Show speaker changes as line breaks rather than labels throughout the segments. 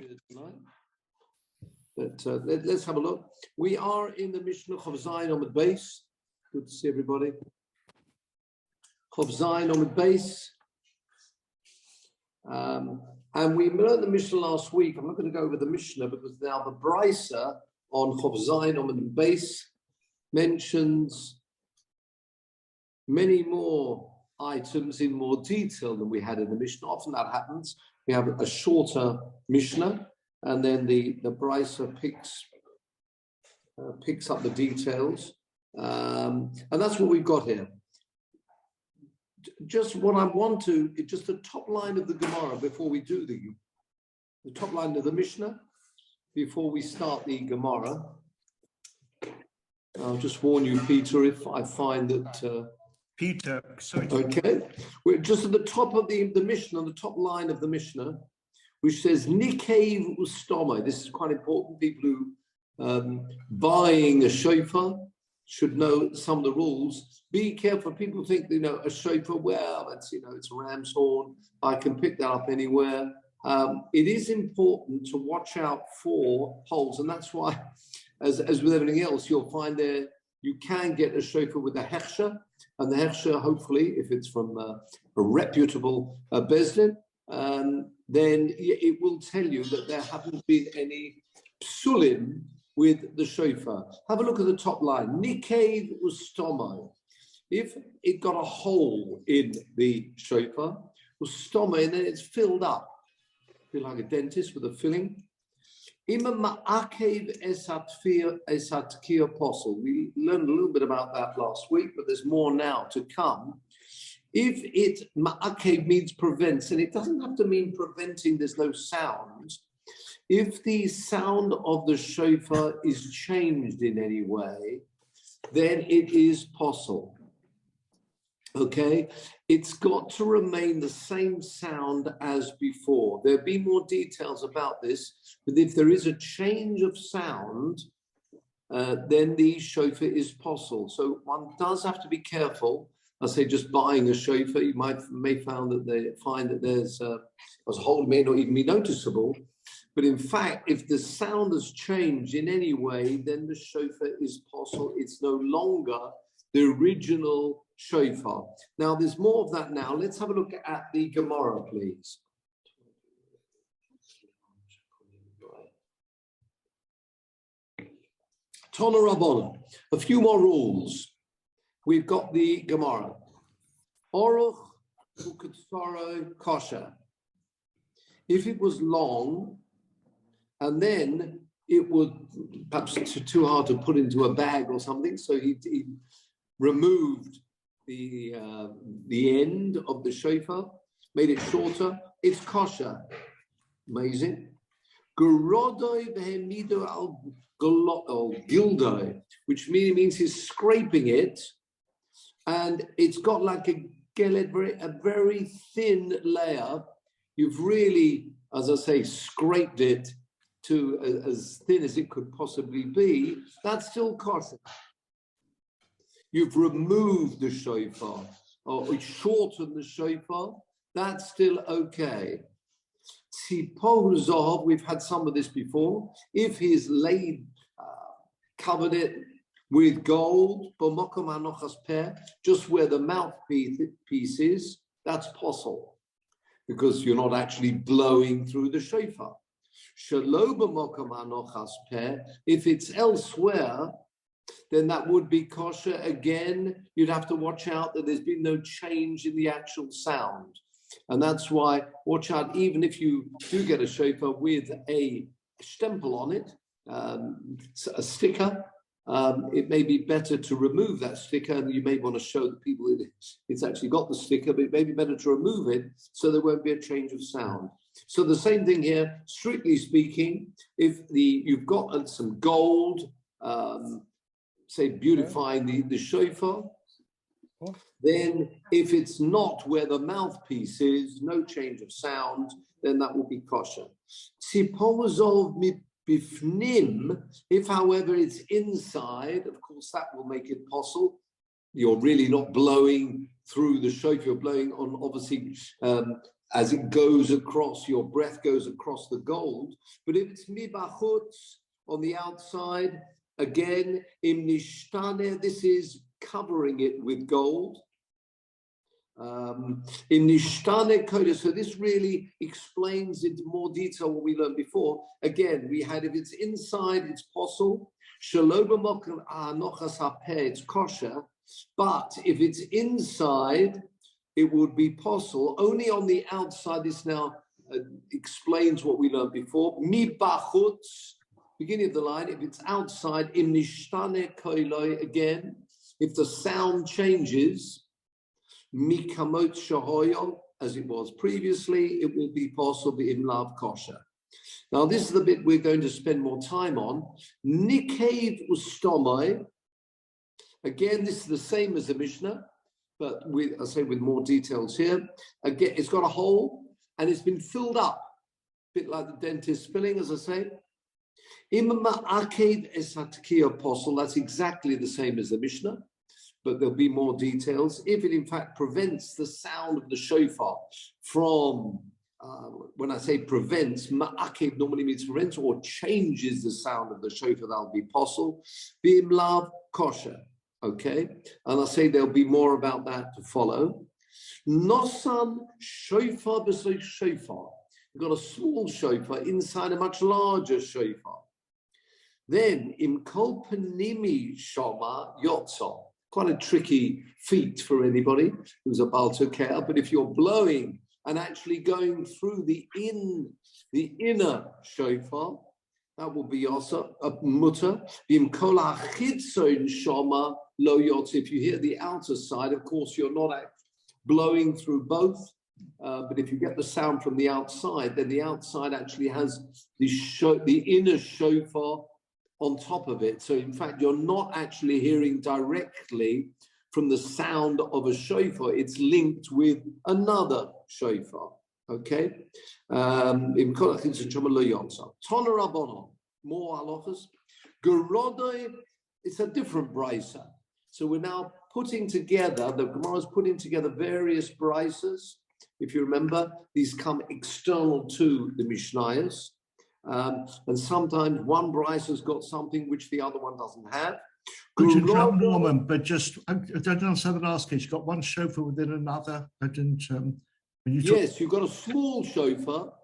here tonight. But let's have a look. We are in the Mishnah Chav Zayin Amud Beis. Good to see everybody. Chav Zayin Amud Beis. And we learned the Mishnah last week. I'm not going to go over the Mishnah because now the Brisa on Chav Zayin Amud Beis mentions many more items in more detail than we had in the Mishnah. Often that happens. We have a shorter Mishnah, and then the Brisa picks up the details, and that's what we've got here. Just what I want to, just the top line of the Gemara before we do the top line of the Mishnah before we start the Gemara. I'll just warn you, Peter, if I find that.
Peter, sorry.
Okay, we're just at the top of the Mishnah, the top line of the Mishnah, which says Nikev Ustoma. This is quite important. People who buying a shofar should know some of the rules. Be careful. People think, a shofar, well, it's a ram's horn. I can pick that up anywhere. It is important to watch out for holes, and that's why, as with everything else, you'll find there you can get a shofar with a hechsher, and the hechsher, hopefully, if it's from a reputable bezdin, then it will tell you that there haven't been any psulim with the shofar. Have a look at the top line. Nikev ustomo. If it got a hole in the shofar, ustomo, and then it's filled up, feel like a dentist with a filling. We learned a little bit about that last week, but there's more now to come. If it ma'akev means prevents, and it doesn't have to mean preventing, there's no sound. If the sound of the shofar is changed in any way, then it is possible. Okay, it's got to remain the same sound as before. There'll be more details about this, but if there is a change of sound, then the shofar is possible. So one does have to be careful. I say just buying a shofar, you may find that there's a hole may not even be noticeable. But in fact, if the sound has changed in any way, then the shofar is possible. It's no longer the original shofar. Now, there's more of that now. Let's have a look at the Gemara, please. Tana Rabbana. A few more rules. We've got the Gemara. Oruch u'ketzaro kosher. If it was long, and then it would perhaps too hard to put into a bag or something, so he removed the end of the shofar, made it shorter. It's kosher. Amazing. Gerodoi v'hemido al gildoi, which means he's scraping it, and it's got like a very thin layer. You've really, as I say, scraped it to as thin as it could possibly be. That's still kosher. You've removed the shofar, or shortened the shofar, that's still okay. Tzipor zahav, we've had some of this before. If he's covered it with gold, just where the mouthpiece is, that's possible, because you're not actually blowing through the shofar. If it's elsewhere, then that would be kosher. Again, you'd have to watch out that there's been no change in the actual sound. And that's why, watch out, even if you do get a shofar with a stempel on it, a sticker, it may be better to remove that sticker, and you may want to show the people it's actually got the sticker, but it may be better to remove it so there won't be a change of sound. So the same thing here, strictly speaking, if you've got some gold, say beautifying the shofar, then if it's not where the mouthpiece is, no change of sound, then that will be kosher. If, however, it's inside, of course, that will make it possible. You're really not blowing through the shofar, you're blowing on, obviously, as it goes across, your breath goes across the gold. But if it's mibachutz, on the outside, again, im nishtane, this is covering it with gold. In nishtane kodesh, so this really explains into more detail what we learned before. Again, we had, if it's inside, it's possible. It's kosher. But if it's inside, it would be possible. Only on the outside. This now explains what we learned before. Mi bachutz, beginning of the line. If it's outside, im nishtane koiloi, again, if the sound changes, mi kamot shahoyon, as it was previously, it will be possible in lav kosher. Now, this is the bit we're going to spend more time on. Nikev ustomai. Again, this is the same as the Mishnah, but with, I say, with more details here. Again, it's got a hole and it's been filled up, a bit like the dentist filling, as I say. Imma akev esatki apostle. That's exactly the same as the Mishnah, but there'll be more details. If it in fact prevents the sound of the shofar from, when I say prevents, ma'akev normally means prevents or changes the sound of the shofar, that'll be possible. Bim lav kosher. Okay, and I'll say there'll be more about that to follow. Nosan shofar b'soich shofar. You've got a small shofar inside a much larger shofar. Then im kol panimi shoma yotza. Quite a tricky feat for anybody who's a Baal Tokea, but if you're blowing and actually going through the inner shofar, that will be also a mutter. Im kol achitzon shoma lo yotza. If you hear the outer side, of course, you're not blowing through both. But if you get the sound from the outside, then the outside actually has the inner shofar on top of it. So in fact, you're not actually hearing directly from the sound of a shofar. It's linked with another shofar. Okay? Im kol achitzon shoma lo yotza. Tana rabbanon. More halachas. Gerodoi, it's a different brisa. So we're now putting together, the Gemara is putting together various brisas. If you remember, these come external to the Mishnayos. And sometimes one brisa's got something which the other one doesn't have.
Could you tell Norman, but just, I don't understand the last case. You've got one shofar within another. I didn't,
yes, you've got a small shofar,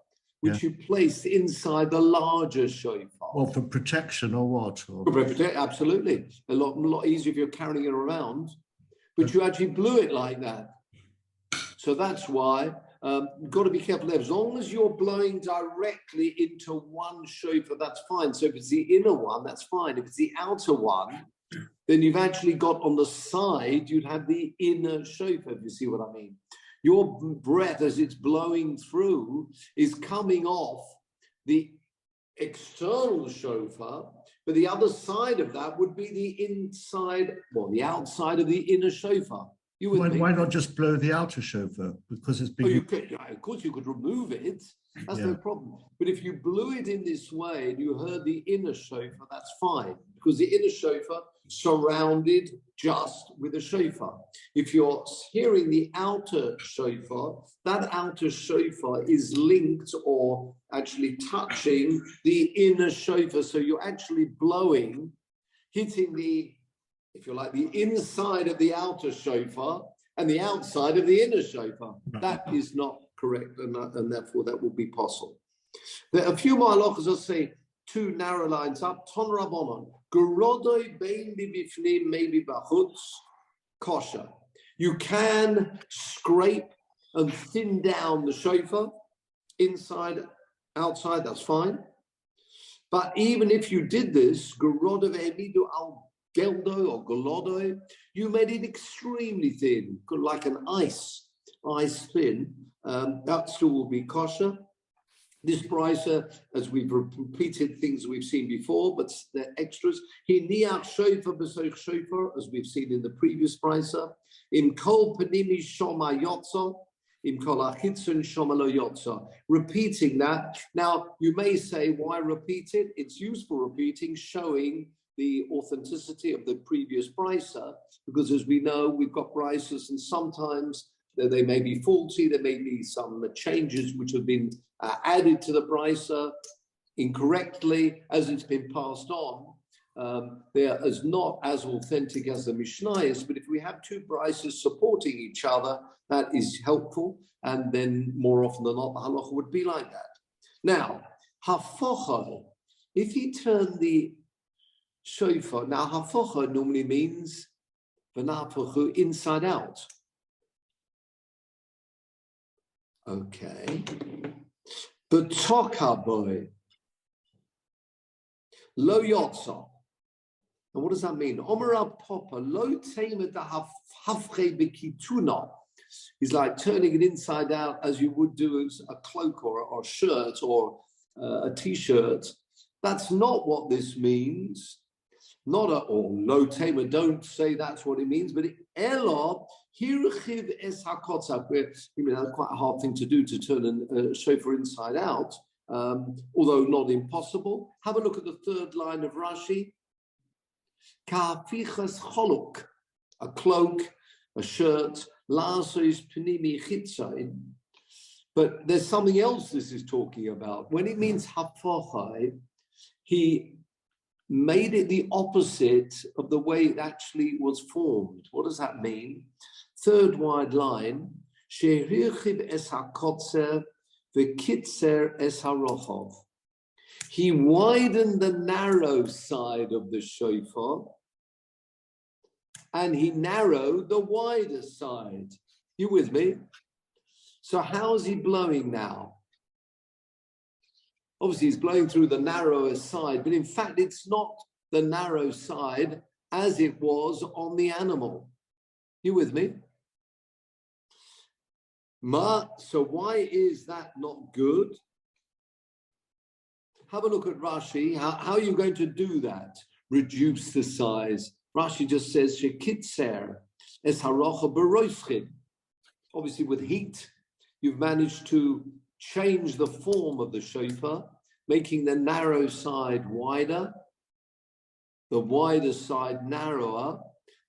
which you place inside the larger shofar.
Well, for protection or what? Or...
Absolutely. A lot easier if you're carrying it around. But you actually blew it like that. So that's why you've got to be careful there. As long as you're blowing directly into one shofar, that's fine. So if it's the inner one, that's fine. If it's the outer one, then you've actually got on the side, you'd have the inner shofar, if you see what I mean. Your breath, as it's blowing through, is coming off the external shofar, but the other side of that would be the inside, well, the outside of the inner shofar.
Why not just blow the outer shofar? Because it's big.
Of course, you could remove it. That's no problem. But if you blew it in this way and you heard the inner shofar, that's fine, because the inner shofar surrounded just with a shofar. If you're hearing the outer shofar, that outer shofar is linked or actually touching the inner shofar. So you're actually blowing, hitting the, if you like, the inside of the outer shofar and the outside of the inner shofar. That is not correct, and therefore that will be possible. There are a few more halachas, I'll say two narrow lines up. Ton rabbanon, gerodoi bein bifnim maybe bachutz kosher. You can scrape and thin down the shofar, inside, outside, that's fine. But even if you did this, gerodoi ve'emidu al geldo or golodo, you made it extremely thin, like an ice thin. That still will be kosher. This brisa, as we've repeated things we've seen before, but they're extras. Hiniach shofar b'soich shofar, as we've seen in the previous brisa. Im kol panimi shoma yotza, im kol achitzon shoma lo yotza. Repeating that. Now, you may say, why repeat it? It's useful repeating, showing the authenticity of the previous brisa, because as we know, we've got brisas, and sometimes They may be faulty. There may be some changes which have been added to the brisa incorrectly as it's been passed on. They are not as authentic as the Mishnah is, but if we have two brises supporting each other, that is helpful, and then more often than not, the halacha would be like that. Now, hafocha, if he turned the shofar, now hafocha normally means v'nafochu, inside out. Okay. B'toka boy, lo yotza. And what does that mean? Omarav Papa, lo tema da hafche bekituna. He's like turning it inside out as you would do as a cloak or a shirt or a t-shirt. That's not what this means. Not at all. Lo tema, don't say that's what it means, but elo hirchiv es hakotzak. That's quite a hard thing to do, to turn a shofar inside out, although not impossible. Have a look at the third line of Rashi. Ka'afichas choluk, a cloak, a shirt, lasos pnimi chitzain. But there's something else this is talking about. When it means hafochai, he made it the opposite of the way it actually was formed. What does that mean? Third wide line, she'hirchiv es hakotzer v'kitzer es harochov. He widened the narrow side of the shofar and he narrowed the wider side. You with me? So how's he blowing now? Obviously, he's blowing through the narrower side, but in fact, it's not the narrow side as it was on the animal. You with me? So why is that not good? Have a look at Rashi. How are you going to do that? Reduce the size. Rashi just says, Shekitzer es harocha b'roischin. Obviously, with heat, you've managed to change the form of the shofar, making the narrow side wider, the wider side narrower,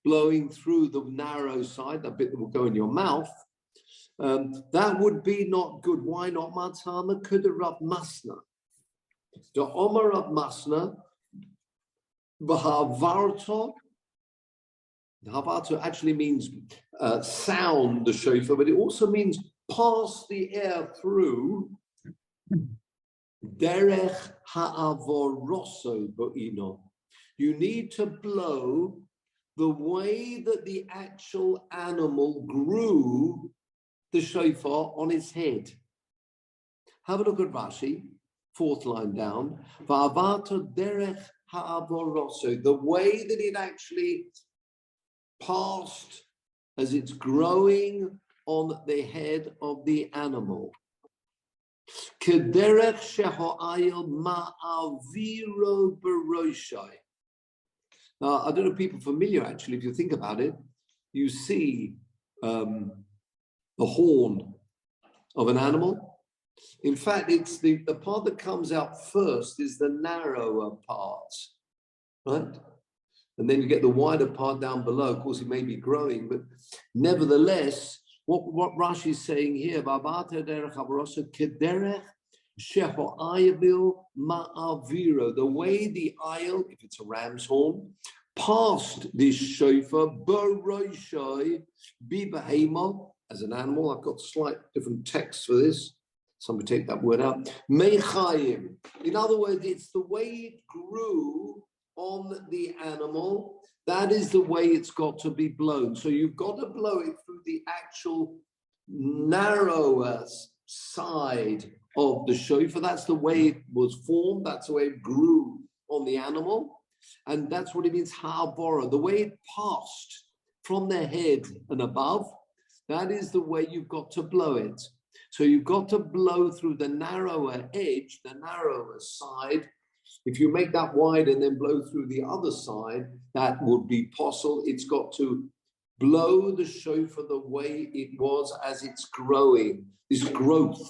blowing through the narrow side, that bit that will go in your mouth. That would be not good. Why not? Matama Kudarab Masna. The Omar of Masna, Bahavarta. Havarta actually means sound the shofar, but it also means pass the air through. Derech ha'avoroso bo'ino. You need to blow the way that the actual animal grew the shofar on its head. Have a look at Rashi, fourth line down. Va'avata derech ha'avoroso. The way that it actually passed as it's growing on the head of the animal. Kederech sheho'ayil ma'aviro beroshai. Now, I don't know if people are familiar, actually, if you think about it, you see the horn of an animal. In fact, it's the part that comes out first is the narrower part, right? And then you get the wider part down below. Of course, it may be growing, but nevertheless, what Rashi is saying here, the way the aisle, if it's a ram's horn, past this shofar, as an animal. I've got slight different texts for this. Somebody take that word out. Mechayim. In other words, it's the way it grew on the animal. That is the way it's got to be blown. So you've got to blow it through the actual narrower side of the shofar. That's the way it was formed. That's the way it grew on the animal. And that's what it means, ha'avora, the way it passed from the head and above. That is the way you've got to blow it. So you've got to blow through the narrower edge, the narrower side. If you make that wide and then blow through the other side, that would be possible. It's got to blow the shofar the way it was as it's growing. This growth,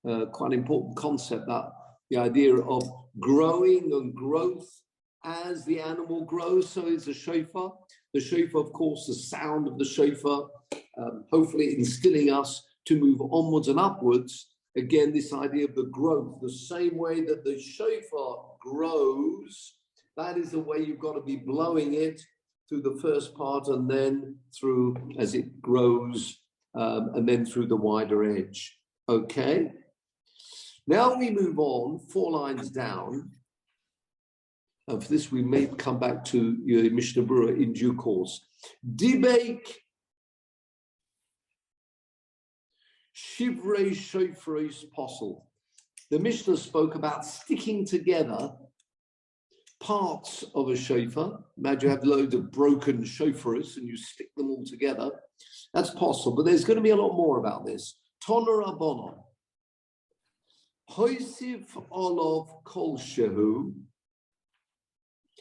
quite an important concept, that the idea of growing and growth as the animal grows. So it's a shofar. The shofar, of course, the sound of the shofar, hopefully instilling us to move onwards and upwards. Again, this idea of the growth, the same way that the shofar grows, that is the way you've got to be blowing it through the first part and then through as it grows and then through the wider edge. Okay. Now we move on 4 lines down. And for this, we may come back to your Mishnah Berurah in due course. Dibek Shivrei Shofros Posel. The Mishnah spoke about sticking together parts of a shofar. Imagine you have loads of broken shofars and you stick them all together. That's possible, but there's going to be a lot more about this. Tona Rabbanon. Hoisiv Olav Kol Shehu.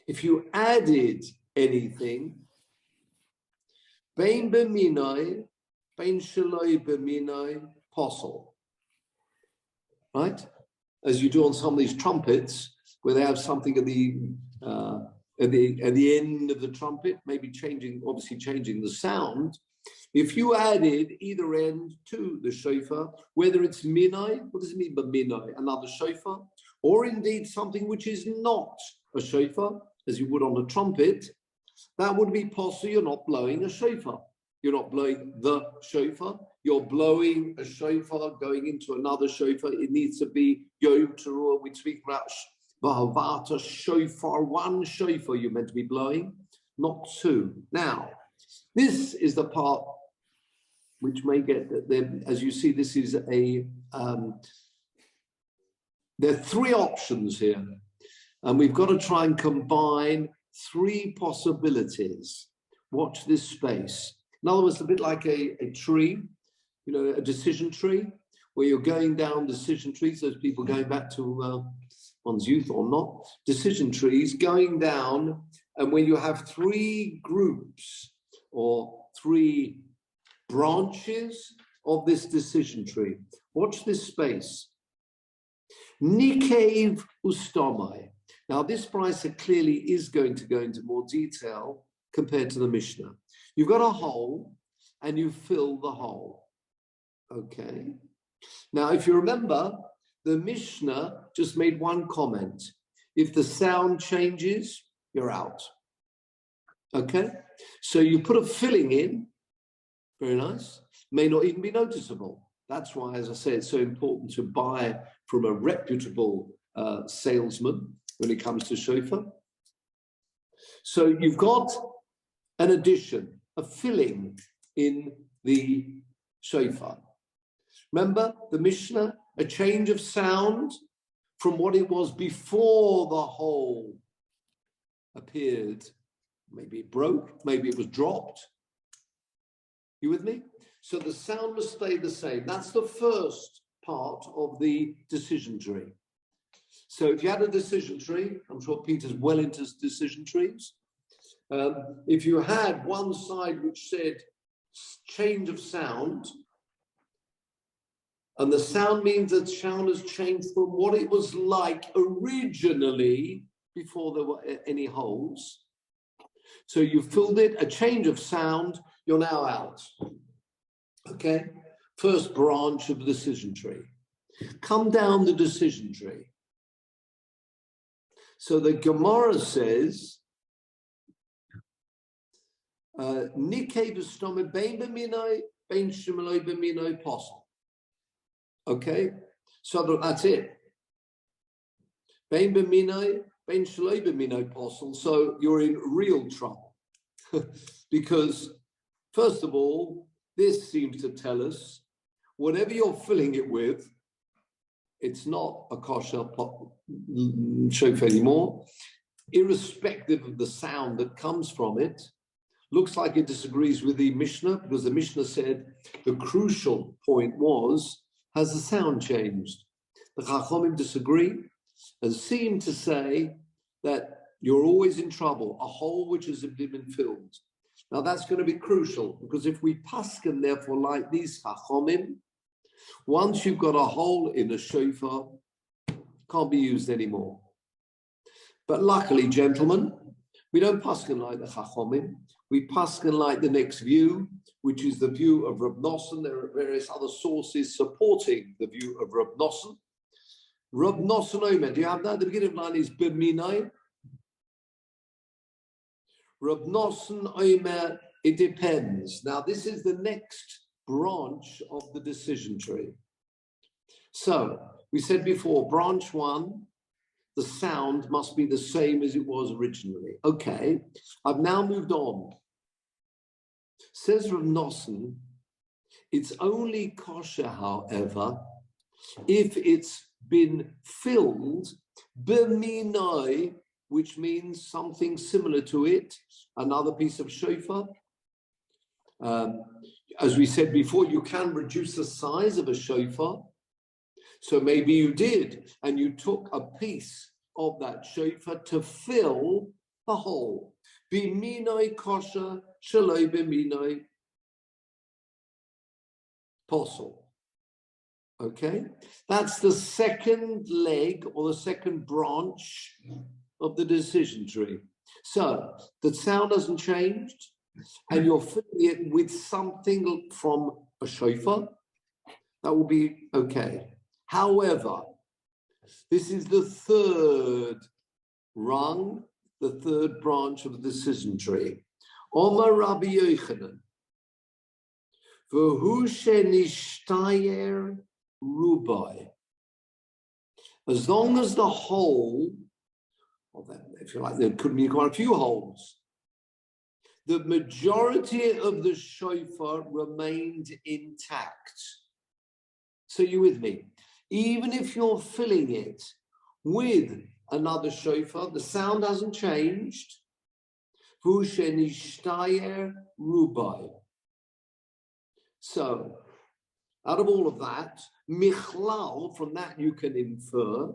If you added anything, Bein B'minoi, Bein Shaloi B'minoi, Posel. Right? As you do on some of these trumpets, where they have something at the end of the trumpet, maybe obviously changing the sound. If you added either end to the shofar, whether it's minai, what does it mean by minai? Another shofar, or indeed something which is not a shofar, as you would on a trumpet, that would be possible. You're not blowing a shofar. You're not blowing the shofar. You're blowing a shofar going into another shofar. It needs to be Yom Teruah. We speak about Vahavata shofar, one shofar you're meant to be blowing, not 2. Now, this is the part which may get, as you see, this is there are 3 options here. And we've got to try and combine 3 possibilities. Watch this space. In other words, a bit like a tree, a decision tree, where you're going down decision trees, those people going back to one's youth or not, decision trees, going down, and when you have 3 groups or 3 branches of this decision tree. Watch this space. Nikev ustomai. Now, this brisa clearly is going to go into more detail compared to the Mishnah. You've got a hole and you fill the hole. Okay. Now, if you remember, the Mishnah just made one comment. If the sound changes, you're out. Okay. So you put a filling in. Very nice. May not even be noticeable. That's why, as I say, it's so important to buy from a reputable salesman when it comes to shofar. So you've got an addition, a filling in the shofar. Remember the Mishnah, a change of sound from what it was before the hole appeared. Maybe it broke, maybe it was dropped. You with me? So the sound must stay the same. That's the first part of the decision tree. So if you had a decision tree, I'm sure Peter's well into decision trees. If you had one side which said change of sound, and the sound means that sound has changed from what it was like originally before there were any holes. So you filled it, a change of sound, you're now out. Okay? First branch of the decision tree. Come down the decision tree. So the Gemara says, Nikei b'stome bein b'minoi, bein shemeloi b'minoi posel. Okay? So that's it. Bein b'minoi, bein sheloi b'minoi posel. So you're in real trouble. Because, first of all, this seems to tell us, whatever you're filling it with, it's not a kosher shofar anymore, irrespective of the sound that comes from it. Looks like it disagrees with the Mishnah, because the Mishnah said the crucial point was, has the sound changed? The Chachomim disagree and seem to say that you're always in trouble, a hole which has been filled. Now that's going to be crucial, because if we paskin therefore like these Chachomim, once you've got a hole in a shofar, can't be used anymore. But luckily, gentlemen, we don't paskin like the Chachomim. we paskin like the next view, which is the view of Reb Nosson. There are various other sources supporting the view of Reb Nosson. Reb Nosson Omer, do you have that? The beginning of line is B'minai. Reb Nosson Omer, it depends. Now, this is the next branch of the decision tree. So, we said before, branch one, the sound must be the same as it was originally. Okay, I've now moved on. Says Rav Nosson, it's only kosher, however, if it's been filled b'minai, which means something similar to it, another piece of shofar. As we said before, you can reduce the size of a shofar. So maybe you did, and you took a piece of that shofar to fill the hole. B'minai kosher, shaloi b'minai posel. Okay, that's the second leg or the second branch of the decision tree. So the sound hasn't changed, and you're filling it with something from a shofar. That will be okay. However, this is the third rung, the third branch of the decision tree. Omar Rabbi Yochanan, v'hu shenishtayir rubai. As long as the hole, well then, if you like, there could be quite a few holes. The majority of the shofar remained intact. So you with me? Even if you're filling it with another shofar, the sound hasn't changed. V'hu shenishtayir rubai. So, out of all of that, michlal, from that you can infer,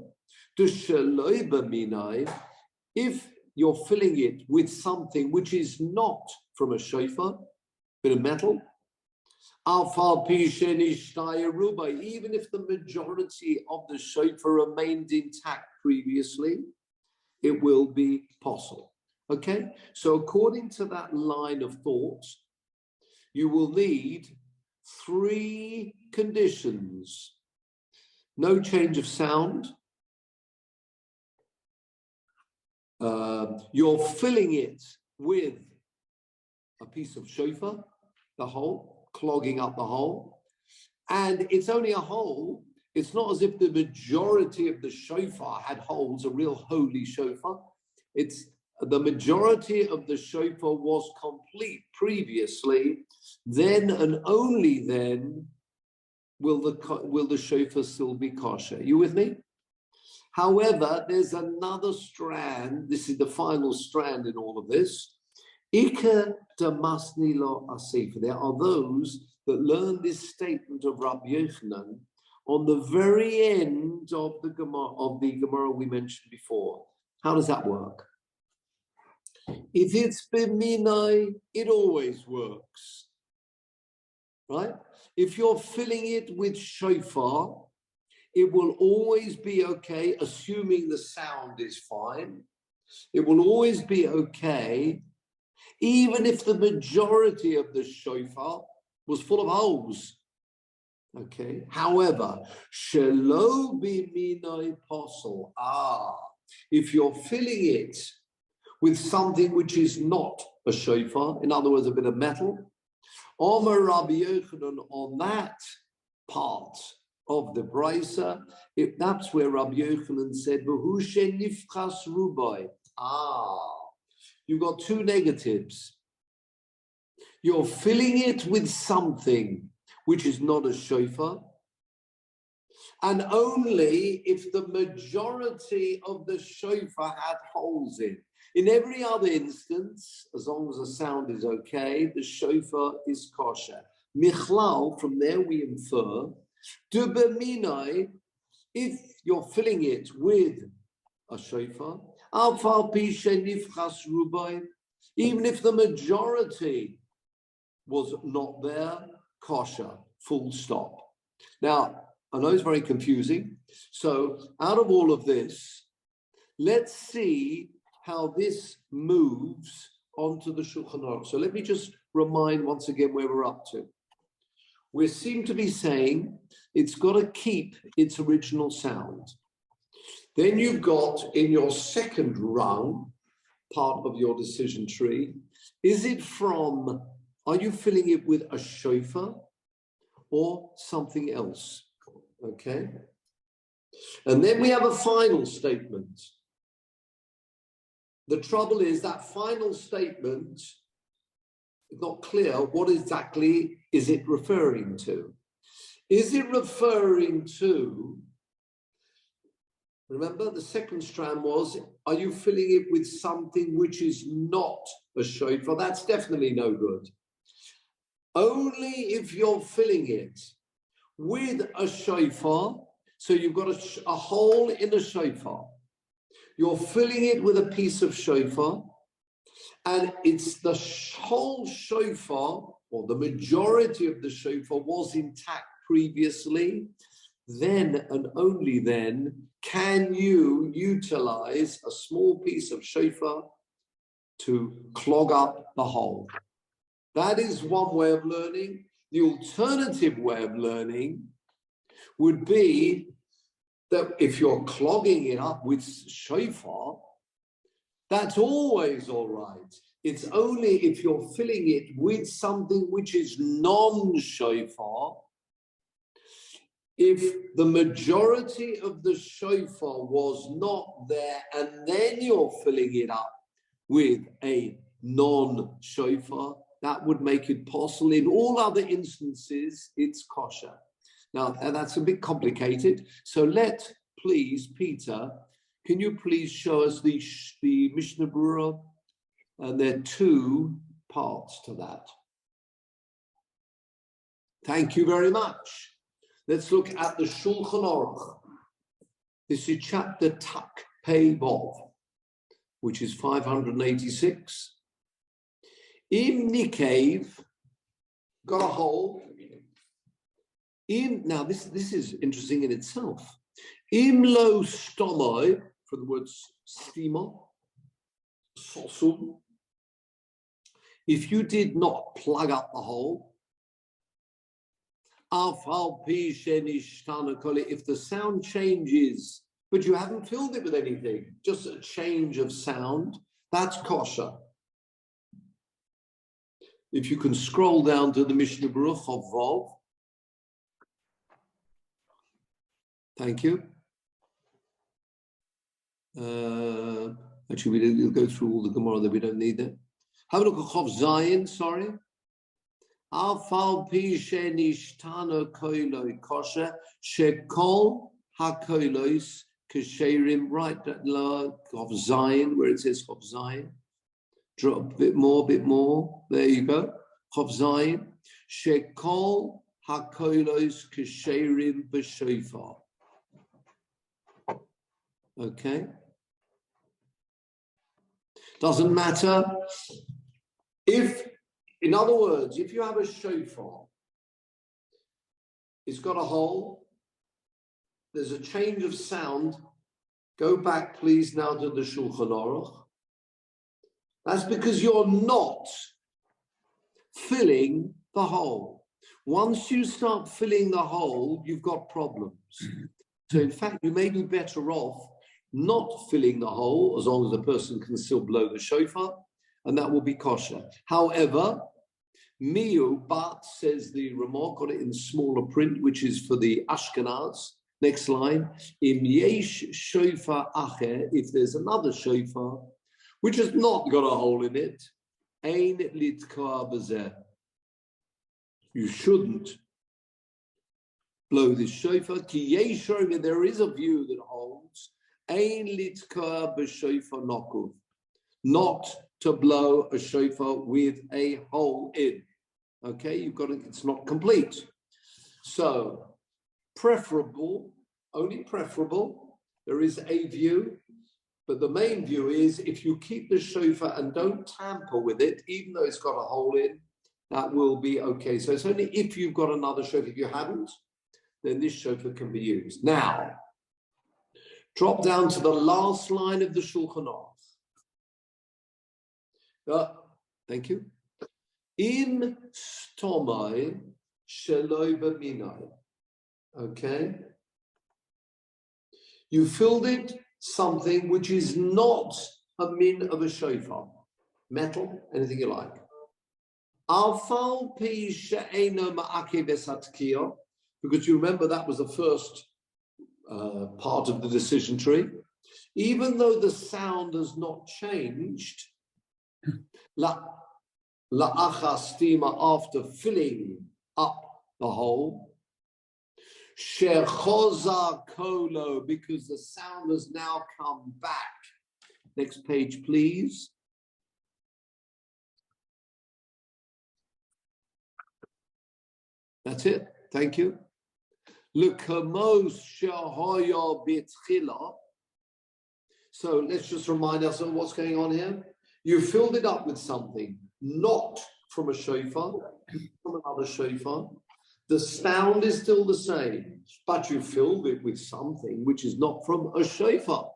shaloi b'minai, if you're filling it with something which is not from a shofar, bit of metal, even if the majority of the shofar remained intact previously, it will be possible. Okay? So according to that line of thought, you will need 3 conditions. No change of sound. You're filling it with a piece of shofar, the hole, clogging up the hole. And it's only a hole. It's not as if the majority of the shofar had holes, a real holy shofar. It's the majority of the shofar was complete previously. Then and only then will the shofar still be kosher. You with me? However, there's another strand. This is the final strand in all of this. Ika damasni lo asifa. There are those that learn this statement of Rabbi Yochanan on the very end of the Gemara we mentioned before. How does that work? If it's b'minai, it always works, right? If you're filling it with shofar, it will always be okay, assuming the sound is fine. It will always be okay, even if the majority of the shofar was full of holes. Okay. However, shelo b'minai posel. If you're filling it with something which is not a shofar, in other words, a bit of metal, Omer Rabbi Yochanan, on that part of the brisa, that's where Rabbi Yochanan said, "V'hu shenifchas rubai." You've got 2 negatives. You're filling it with something which is not a shofar, and only if the majority of the shofar had holes in. In every other instance, as long as the sound is okay, the shofar is kosher. Michlal, from there we infer, dubeminai, if you're filling it with a shofar, even if the majority was not there, kosher, full stop. Now, I know it's very confusing. So out of all of this, let's see how this moves onto the Shulchan Aruch. So let me just remind once again where we're up to. We seem to be saying it's got to keep its original sound. Then you've got in your second rung, part of your decision tree, are you filling it with a shofar or something else? Okay. And then we have a final statement. The trouble is that final statement is not clear. What exactly is it referring to? Is it referring to, remember the second strand was, are you filling it with something which is not a shofar? That's definitely no good. Only if you're filling it with a shofar, so you've got a hole in a shofar, you're filling it with a piece of shofar, and it's the whole shofar, or the majority of the shofar was intact previously, then and only then can you utilize a small piece of shofar to clog up the hole. That is one way of learning. The alternative way of learning would be that if you're clogging it up with shofar, that's always all right. It's only if you're filling it with something which is non-shofar, if the majority of the shofar was not there and then you're filling it up with a non-shofar, that would make it possible. In all other instances, it's kosher. Now, that's a bit complicated. So please, Peter, can you please show us the Mishnah Berurah? And there are two parts to that. Thank you very much. Let's look at the Shulchan Aruch. This is chapter Tak Pei Bov, which is 586. Im Nikev, got a hole. Now this is interesting in itself. Im lo stomoi, from the word stimo, sosum. If you did not plug up the hole, if the sound changes, but you haven't filled it with anything, just a change of sound, that's kosher. If you can scroll down to the Mishnah Berurah of Vov. Thank you. Actually, we'll go through all the Gemara that we don't need it. Have a look at Chov Zayin, sorry. Afal pi shenishtana koiloi kosher shekol hakoilos kasherim. Right that lower Chov Zayin, where it says Chov Zayin. Drop a bit more. There you go. Chov Zayin. Shekol hakoilos kasherim b'shofar. Okay. Doesn't matter. In other words, if you have a shofar, it's got a hole, there's a change of sound, go back please now to the Shulchan Aruch. That's because you're not filling the hole. Once you start filling the hole, you've got problems. So in fact, you may be better off not filling the hole, as long as the person can still blow the shofar, and that will be kosher. However, but says the Ramah, got it in smaller print, which is for the Ashkenaz. Next line, im yesh shofar acher, if there's another shofar, which has not got a hole in it, ein litkoa b'zeh. You shouldn't blow this shofar. Ki yeshom, there is a view that holds, ein litkoa b'shofar nokuv, not to blow a shofar with a hole in. Okay, you've got it, it's not complete. So, only preferable, there is a view, but the main view is if you keep the shofar and don't tamper with it, even though it's got a hole in, that will be okay. So it's only if you've got another shofar. If you haven't, then this shofar can be used. Now, drop down to the last line of the Shulchan Aruch. Thank you. In stomai sheloi b'minai. Okay. You filled it something which is not a min of a shofar. Metal, anything you like. Because you remember that was the first part of the decision tree. Even though the sound has not changed, la'achastima, after filling up the hole, shechoza kolo, because the sound has now come back. Next page, please. That's it. Thank you. So let's just remind ourselves what's going on here. You filled it up with something, not from a shofar, from another shofar. The sound is still the same, but you filled it with something which is not from a shofar.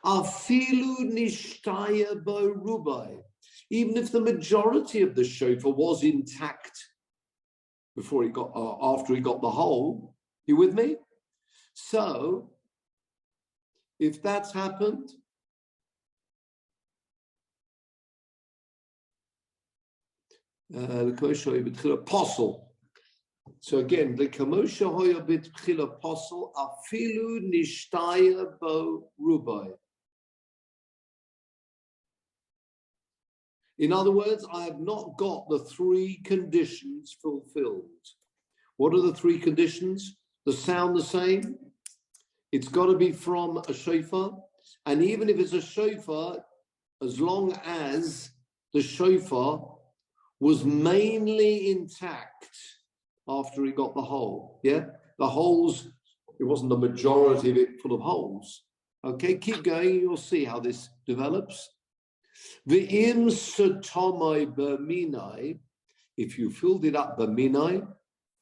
Afilu nishtaya bo rubai. Even if the majority of the shofar was intact before he got, after he got the hole, you with me? So, if that's happened, apostle. So again, the kamosha hoya b'tchila apostle afilu nishtaya bo rubai. In other words, I have not got the three conditions fulfilled. What are the three conditions? The sound the same. It's got to be from a shofar. And even if it's a shofar, as long as the shofar was mainly intact after he got the hole. Yeah? The holes, it wasn't the majority of it full of holes. Okay, keep going. You'll see how this develops. V'im satomai b'minai, if you filled it up b'minai,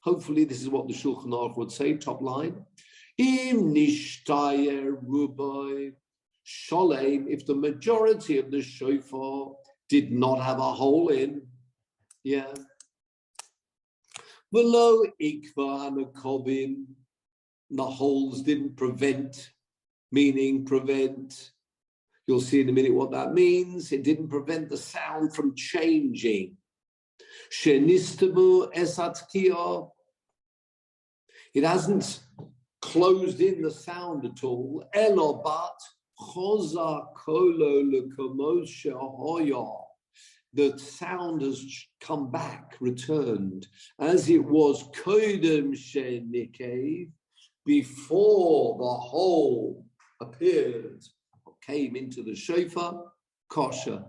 hopefully this is what the Shulchan Aruch would say, top line. Im nishtaya rubai sholem, if the majority of the shofar did not have a hole in, yeah. V'lo ikva hanakobin, the holes didn't prevent, meaning prevent. You'll see in a minute what that means. It didn't prevent the sound from changing. Shenistabu esatkia. It hasn't closed in the sound at all. Elobat choza kolo lekomosha hoya. The sound has come back, returned, as it was kodem shenikev, before the hole appeared, came into the shofar, kosher.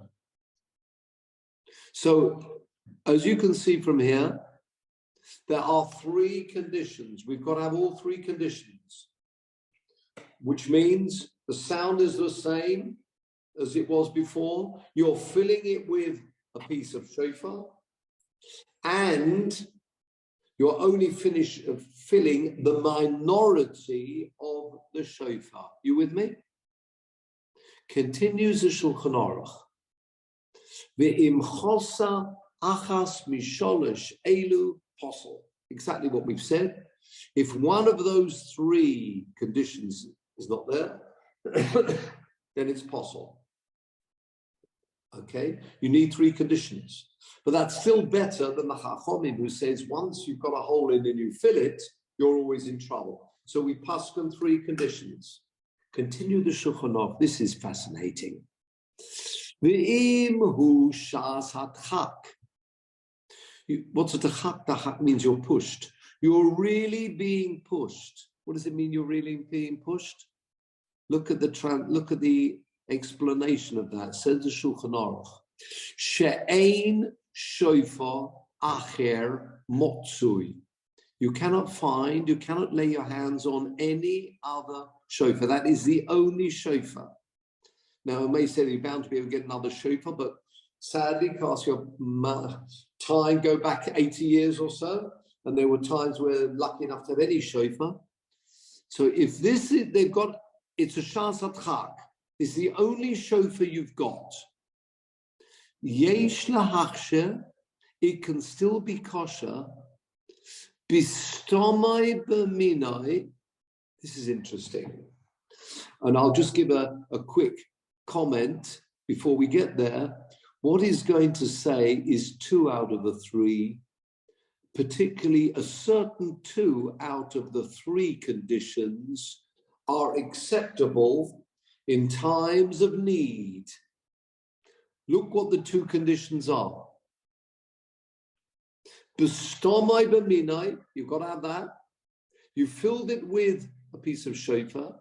So, as you can see from here, there are three conditions. We've got to have all three conditions, which means the sound is the same as it was before. You're filling it with a piece of shofar, and you're only filling the minority of the shofar. You with me? Continues the Shulchan Aruch. Ve'im chosa achas misholosh elu posel. Exactly what we've said. If one of those three conditions is not there, then it's posel. Okay? You need three conditions. But that's still better than the Chachomim who says once you've got a hole in and you fill it, you're always in trouble. So we paskin three conditions. Continue the Shulchan Aruch. This is fascinating. V'im hu shas hatchak. What's a tachak? Tachak means you're pushed. You're really being pushed. What does it mean? You're really being pushed. Look at the explanation of that. Says the Shulchan Aruch. She'ein shofar acher motzui. You cannot lay your hands on any other shofar. That is the only shofar. Now, I may say that you're bound to be able to get another shofar, but sadly, cast your time, go back 80 years or so, and there were times where they're lucky enough to have any shofar. So if this is, it's a shas hatchak. It's the only shofar you've got. Yesh lahachsher, it can still be kosher. Bistomai b'minai. This is interesting. And I'll just give a quick comment before we get there. What he's going to say is 2 out of the 3, particularly a certain 2 out of the 3 conditions are acceptable in times of need. Look what the 2 conditions are. Bestomai b'minai, you've got to have that. You filled it with a piece of shofar.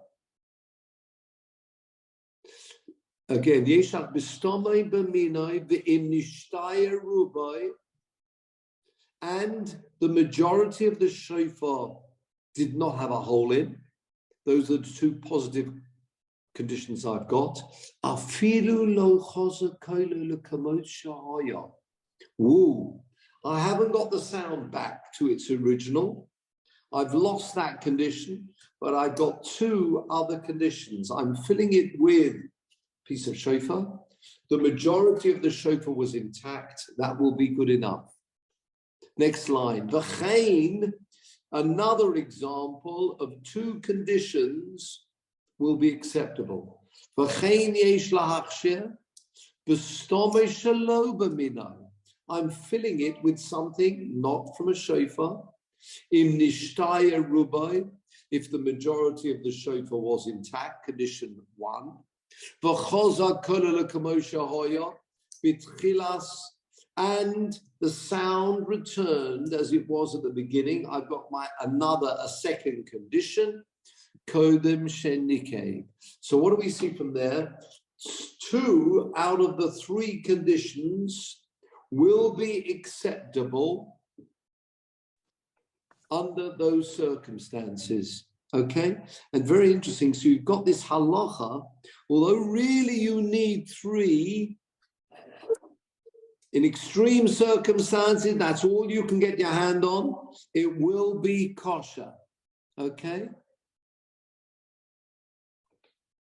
Again, yeshat bestomai b'minai v'im nishtaya rubai, and the majority of the shofar did not have a hole in. Those are the 2 positive conditions I've got. Afilu lo chozer koilo lekamot shahaya. Woo! I haven't got the sound back to its original. I've lost that condition, but I've got 2 other conditions. I'm filling it with a piece of shofar. The majority of the shofar was intact. That will be good enough. Next line. V'chein, another example of 2 conditions will be acceptable. V'chein yesh lahachsher, b'stomei shelo b'minai. I'm filling it with something not from a shofar. Im nishtaya rubai, if the majority of the shofar was intact, condition 1. V'chozar kola l'kamosha hoya, b'tchilas, and the sound returned as it was at the beginning. I've got a second condition, kodem shenike. So what do we see from there? 2 out of the 3 conditions will be acceptable under those circumstances. Okay? And very interesting. So you've got this halacha, although really you need 3. In extreme circumstances, that's all you can get your hand on. It will be kosher. Okay?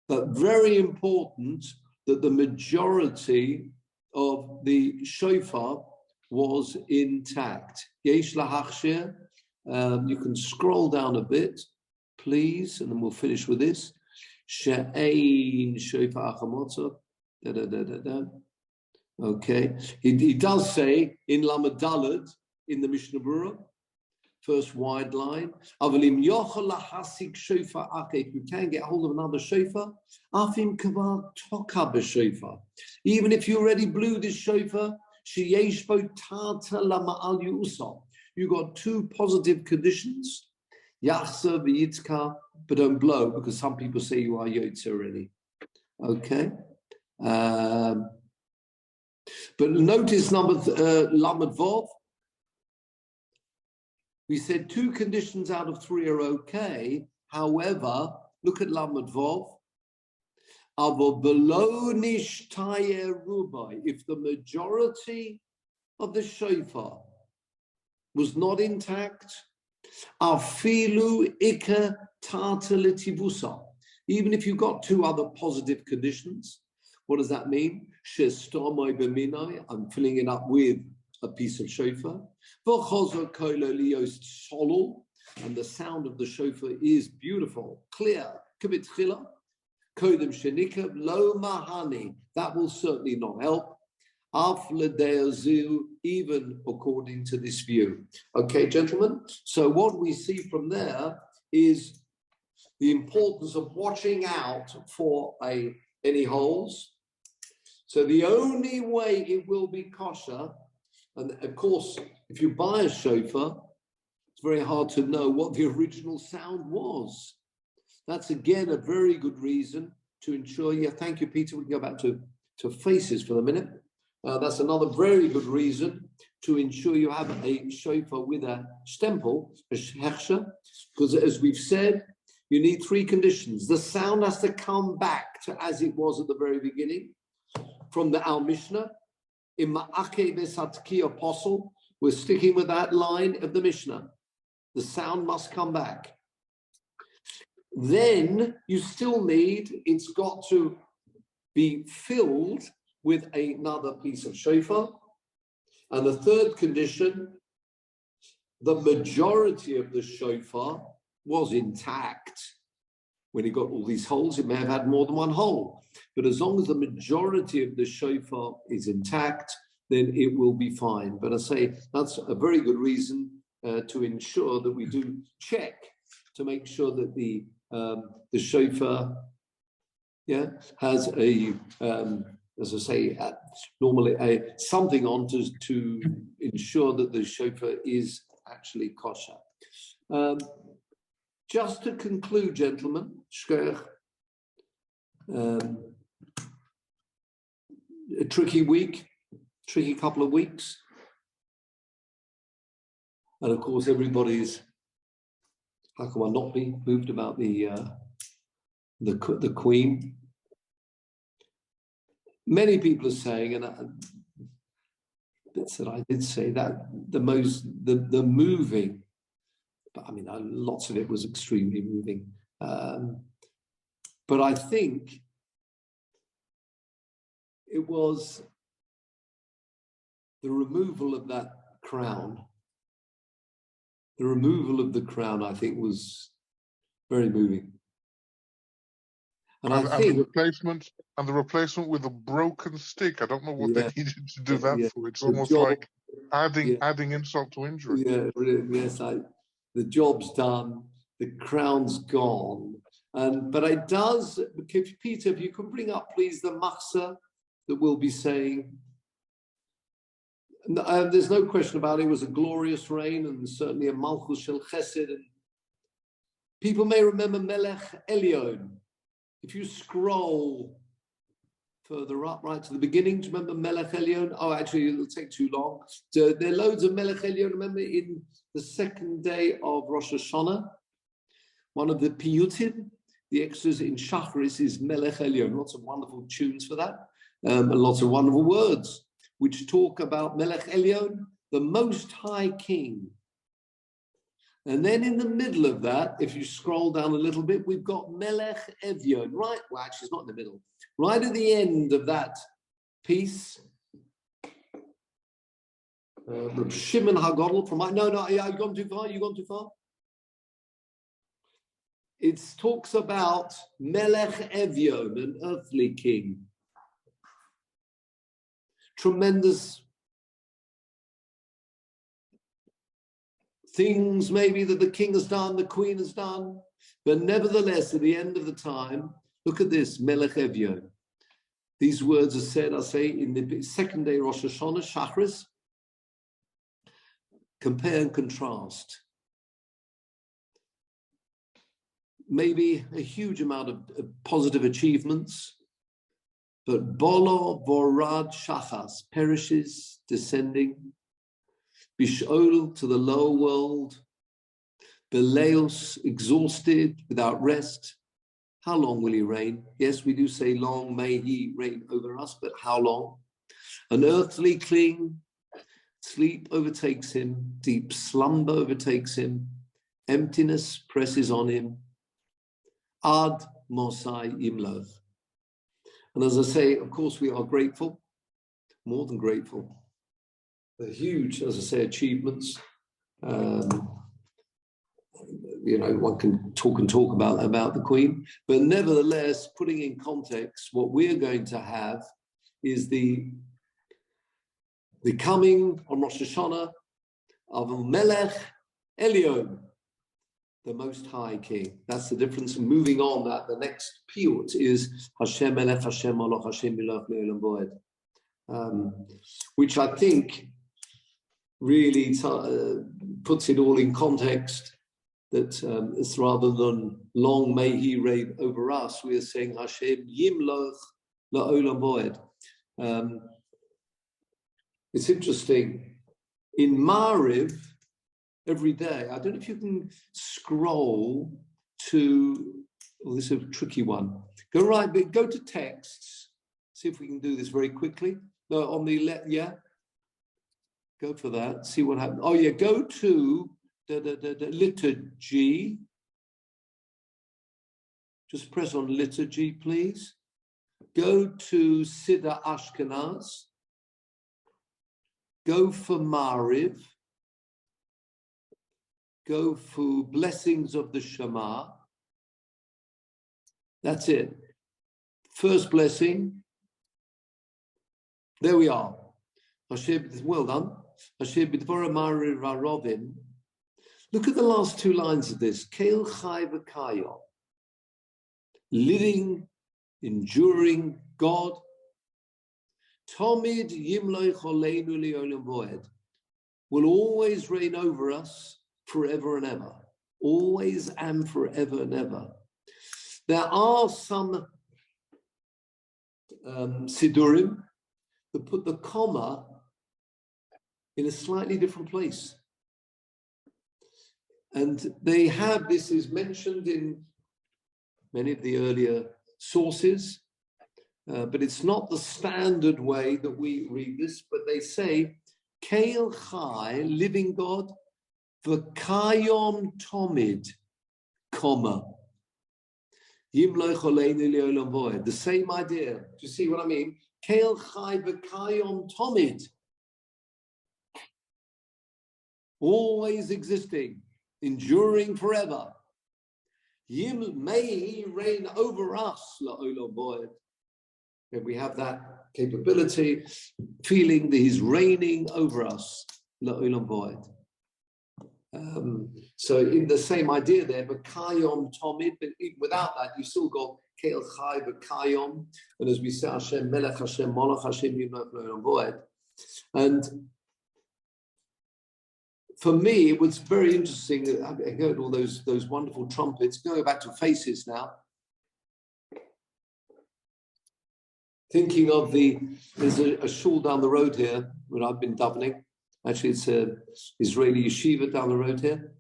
But very important that the majority of the shofar was intact. Yesh lahachsher. You can scroll down a bit, please, and then we'll finish with this. She'ein shofar achamotza. Okay. He does say in Lamed Daled, in the Mishnah Berurah, first wide line, Avalim yochel lahasik shofar ake. If you can get hold of another shofar, afim kavar toka b'shofar. Even if you already blew this shofar, sheyesh bo tata lama'al yu'usa. You got 2 positive conditions, yachsa v'yitzka, but don't blow, because some people say you are yotze already. Okay. But notice number Lamed Vov. We said 2 conditions out of 3 are okay. However, look at Lamed Vov. If the majority of the shofar was not intact, afilu ika tata letivusa. Even if you got 2 other positive conditions, what does that mean? Shestomai b'minai, I'm filling it up with a piece of shofar. V'chozo koilo lios solul, and the sound of the shofar is beautiful, clear. K'bitchila, kodem shenika, lo mahani. That will certainly not help. Af l'de'azu, even according to this view. Okay, gentlemen? So what we see from there is the importance of watching out for any holes. So the only way it will be kosher, and of course, if you buy a shofar, it's very hard to know what the original sound was. That's again a very good reason to ensure. Yeah, thank you, Peter. We can go back to faces for a minute. That's another very good reason to ensure you have a shofar with a stempel, a hechsher, because as we've said, you need 3 conditions. The sound has to come back to as it was at the very beginning. From the Al Mishnah, in Ma'ake Besatki Apostle, we're sticking with that line of the Mishnah. The sound must come back. Then you still need, it's got to be filled with another piece of shofar. And the third condition, the majority of the shofar was intact. When it got all these holes, it may have had more than one hole. But as long as the majority of the shofar is intact, then it will be fine. But I say that's a very good reason to ensure that we do check to make sure that the shofar, has a, as I say, normally something on to ensure that the shofar is actually kosher. Just to conclude, gentlemen, a tricky couple of weeks. And of course, everybody's, how can one not be moved about the Queen? Many people are saying, and bits that I did say, that the moving, but I mean, lots of it was extremely moving. But I think it was the removal of that crown. The removal of the crown, I think, was very moving. And I think
the replacement with a broken stick. I don't know what they needed to do that for. It's almost like adding insult to injury.
Yeah, yes, the job's done, the crown's gone. But it does, Peter, if you can bring up, please, the machzor that we'll be saying. There's no question about it. It was a glorious reign and certainly a malchus shel chesed. And people may remember Melech Elyon. If you scroll further up, right to the beginning, do you remember Melech Elyon? Oh, actually, it'll take too long. So there are loads of Melech Elyon. Remember, in the second day of Rosh Hashanah, one of the piyutim, the extras in Shacharis, is Melech Elyon. Lots of wonderful tunes for that, and lots of wonderful words which talk about Melech Elyon, the Most High King. And then in the middle of that, if you scroll down a little bit, we've got Melech Evyon, right? Well, actually, it's not in the middle. Right at the end of that piece, Shimon HaGodl from... I've gone too far. You've gone too far? It talks about Melech Evyon, an earthly king. Tremendous things maybe that the king has done, the queen has done, but nevertheless, at the end of the time, look at this, Melech Evyon. These words are said, I say, in the second day Rosh Hashanah, Shacharis. Compare and contrast. Maybe a huge amount of positive achievements, but Bolo Vorad Shachas, perishes, descending. Bishol, to the lower world. Beleos, exhausted, without rest. How long will he reign? Yes, we do say long may he reign over us, but how long? An earthly king, sleep overtakes him, deep slumber overtakes him, emptiness presses on him. Ad Mosai Imloch. And as I say, of course, we are grateful, more than grateful. The huge, as I say, achievements. One can talk about the Queen, but nevertheless, putting in context, what we're going to have is the coming on Rosh Hashanah of Melech Elyon, the Most High King. That's the difference. Moving on, that the next piyut is Hashem Melech, Hashem Malach, Hashem Milach Le'olam Voed, which I think really puts it all in context. That it's rather than long may he reign over us, we are saying Hashem Yimloch La'olam Voed. It's interesting. In Mariv, every day, I don't know if you can scroll to, this is a tricky one. Go to texts. See if we can do this very quickly. No, on the left, yeah. Go for that. See what happens. Oh yeah, go to the liturgy. Just press on liturgy, please. go to Siddur Ashkenaz, go for Mariv, go for blessings of the Shema. That's it. First blessing. There we are. Well done. Look at the last two lines of this. Keil Chai V'Kayo. Living, enduring God. Tomid Yimloi Choleinu Li'olam Voed. Will always reign over us forever and ever. Always and forever and ever. There are some Sidurim that put the comma in a slightly different place. And they have, this is mentioned in many of the earlier sources, but it's not the standard way that we read this, but they say, Keil Chai, living God, V'Kayom Tomid, comma, Yimloi Choleinu Li'olam Voed. The same idea. Do you see what I mean? Keil Chai V'Kayom Tomid. Always existing, enduring forever. May he reign over us, La'olam Voed. If we have that capability, feeling that he's reigning over us, La'olam Voed. So in the same idea there, but Kayom Tomid, but even without that, you still got Keil Chai V'Kayom, and as we say, Hashem Melech, Hashem Molech, Hashem Yimlech La'olam Voed. And for me, it was very interesting. I heard all those wonderful trumpets. Going back to faces now. Thinking of there's a shul down the road here where I've been davening. Actually, it's an Israeli yeshiva down the road here,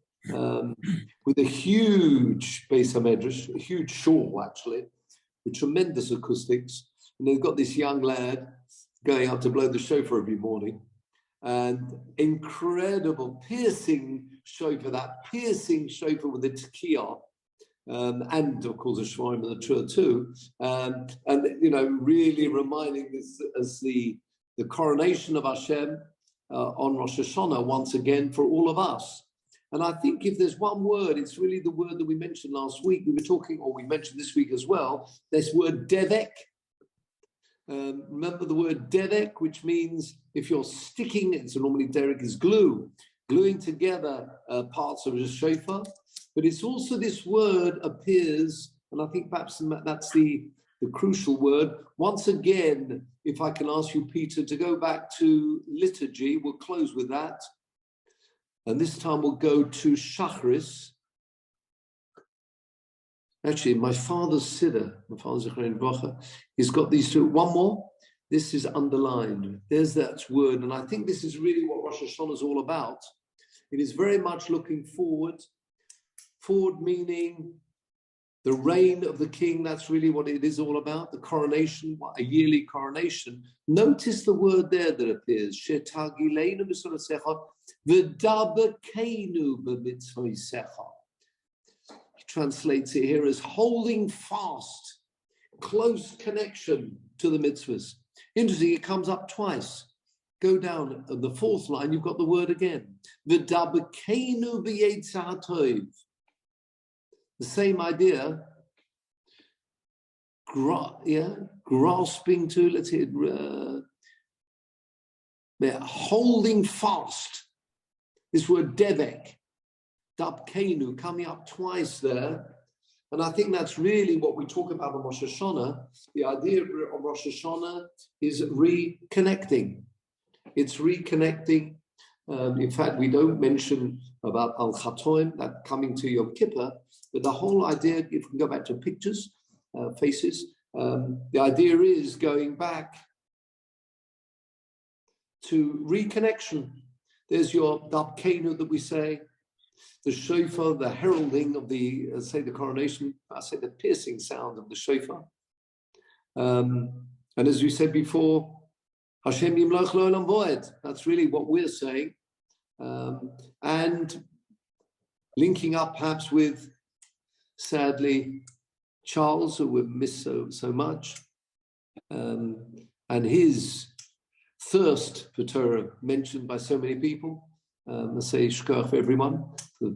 with a huge Beis HaMedrash, a huge shul actually, with tremendous acoustics. And they've got this young lad going out to blow the shofar every morning. And incredible, piercing shofar, that piercing shofar with the tekiah, and of course the shemaim and the tur too, and you know, really reminding this as the coronation of Hashem on Rosh Hashanah once again for all of us. And I think if there's one word, it's really the word that we mentioned last week. We were talking, or we mentioned this week as well, this word devek. Remember the word devek, which means if you're sticking it, so normally derek is gluing together parts of the shofar, but it's also this word appears, and I think perhaps that's the crucial word. Once again, if I can ask you, Peter, to go back to liturgy, we'll close with that. And this time we'll go to Shacharis. Actually, my father's Siddur, my father's Zechariah Bracha, he's got these two. One more. This is underlined. There's that word. And I think this is really what Rosh Hashanah is all about. It is very much looking forward. Forward meaning the reign of the king. That's really what it is all about. The coronation, a yearly coronation. Notice the word there that appears. Shetagilenu b'sorasecha v'dabakenu b'mitzvosecha. Translates it here as holding fast, close connection to the mitzvahs. Interesting, it comes up twice. Go down at the fourth line, you've got the word again. V'dabakenu b'yetzah tov. The same idea, grasping to, let's hear it, holding fast. This word devek. Dabkenu, coming up twice there. And I think that's really what we talk about on Rosh Hashanah. The idea of Rosh Hashanah is reconnecting. It's reconnecting. In fact, we don't mention about Al Chatoim, that coming to Yom Kippur, but the whole idea, if we can go back to pictures, faces, the idea is going back to reconnection. There's your Dabkenu that we say, the shofar, the heralding of the, say the coronation, I say the piercing sound of the shofar. And as we said before, Hashem Yimloch La'olam Voed. That's really what we're saying. And linking up perhaps with, sadly, Charles, who we've missed so much. and his thirst for Torah mentioned by so many people. I say shkoch for everyone for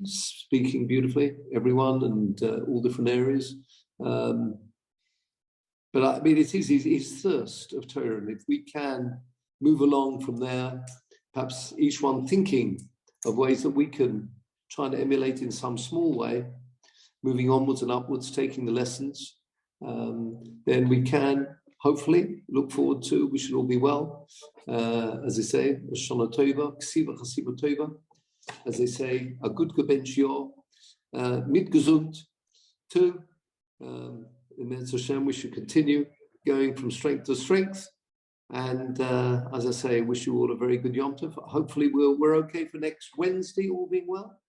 speaking beautifully, everyone, and all different areas. But I mean, it is his thirst of Torah, and if we can move along from there, perhaps each one thinking of ways that we can try and emulate in some small way, moving onwards and upwards, taking the lessons, then we can hopefully look forward to, we should all be well, as they say, Shana Tova, Ksiva Chasiva Tova, as they say, a good Gebench mit gesund too. In Hashem, we should continue going from strength to strength. And as I say, wish you all a very good Yom Tov. Hopefully we're okay for next Wednesday, all being well.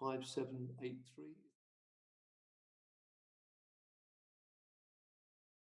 5783.